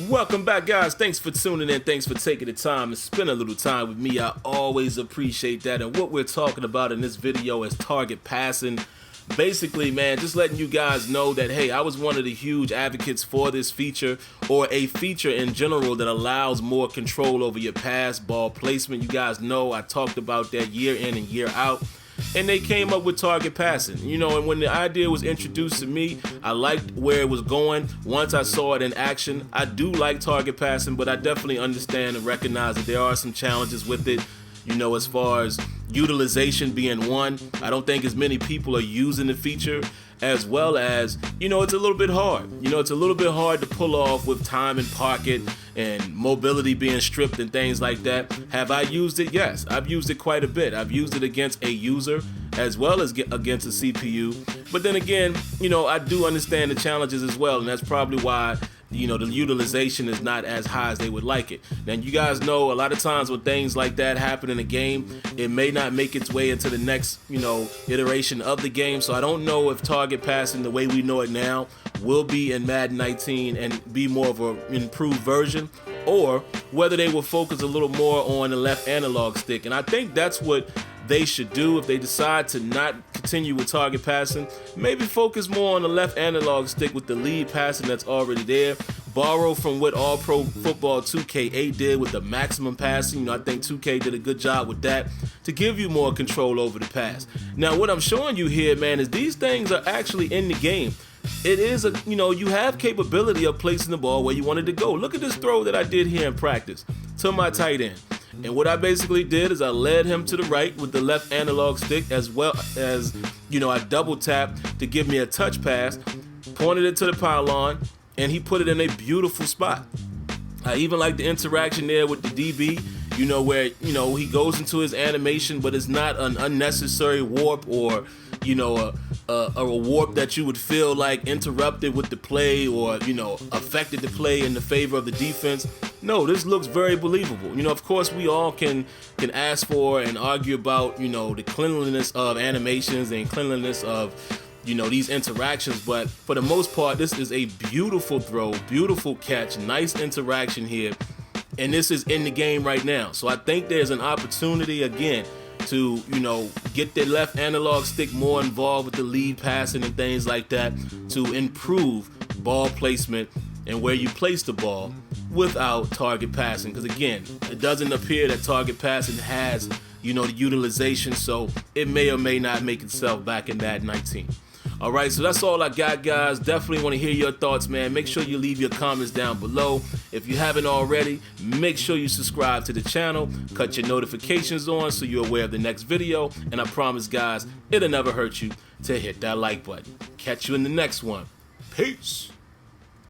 Welcome back, guys. Thanks for tuning in. Thanks for taking the time to spend a little time with me. I always appreciate that. And what we're talking about in this video is target passing. Basically, man, just letting you guys know that, hey, I was one of the huge advocates for this feature, or a feature in general that allows more control over your pass ball placement. You guys know I talked about that year in and year out. And they came up with target passing, and when the idea was introduced to me, I liked where it was going. Once I saw it in action, I do like target passing, but I definitely understand and recognize that there are some challenges with it, as far as utilization being one. I don't think as many people are using the feature, as well as, it's a little bit hard. It's a little bit hard to pull off with time in pocket and mobility being stripped and things like that. Have I used it? Yes, I've used it quite a bit. I've used it against a user as well as against a CPU. But then again, I do understand the challenges as well, and that's probably why the utilization is not as high as they would like it. Now, you guys know a lot of times when things like that happen in a game, it may not make its way into the next, iteration of the game. So I don't know if target passing the way we know it now will be in Madden 19 and be more of an improved version, or whether they will focus a little more on the left analog stick. And I think that's what they should do if they decide to not continue with target passing. Maybe focus more on the left analog stick with the lead passing that's already there. Borrow from what All Pro Football 2K8 did with the maximum passing. I think 2K did a good job with that to give you more control over the pass. Now, what I'm showing you here, man, is these things are actually in the game. It is you have capability of placing the ball where you wanted to go. Look at this throw that I did here in practice to my tight end. And what I basically did is I led him to the right with the left analog stick, as well as, I double tapped to give me a touch pass, pointed it to the pylon, and he put it in a beautiful spot. I even like the interaction there with the DB, where, he goes into his animation, but it's not an unnecessary warp or, a warp that you would feel like interrupted with the play or, affected the play in the favor of the defense. No, this looks very believable. Of course, we all can ask for and argue about, the cleanliness of animations and cleanliness of, these interactions. But for the most part, this is a beautiful throw, beautiful catch, nice interaction here. And this is in the game right now. So I think there's an opportunity, again, to, get the left analog stick more involved with the lead passing and things like that to improve ball placement and where you place the ball without target passing. Because again, it doesn't appear that target passing has, the utilization, so it may or may not make itself back in Madden 19. All right, so that's all I got, guys. Definitely want to hear your thoughts, man. Make sure you leave your comments down below. If you haven't already, make sure you subscribe to the channel, cut your notifications on so you're aware of the next video. And I promise, guys, it'll never hurt you to hit that like button. Catch you in the next one. Peace.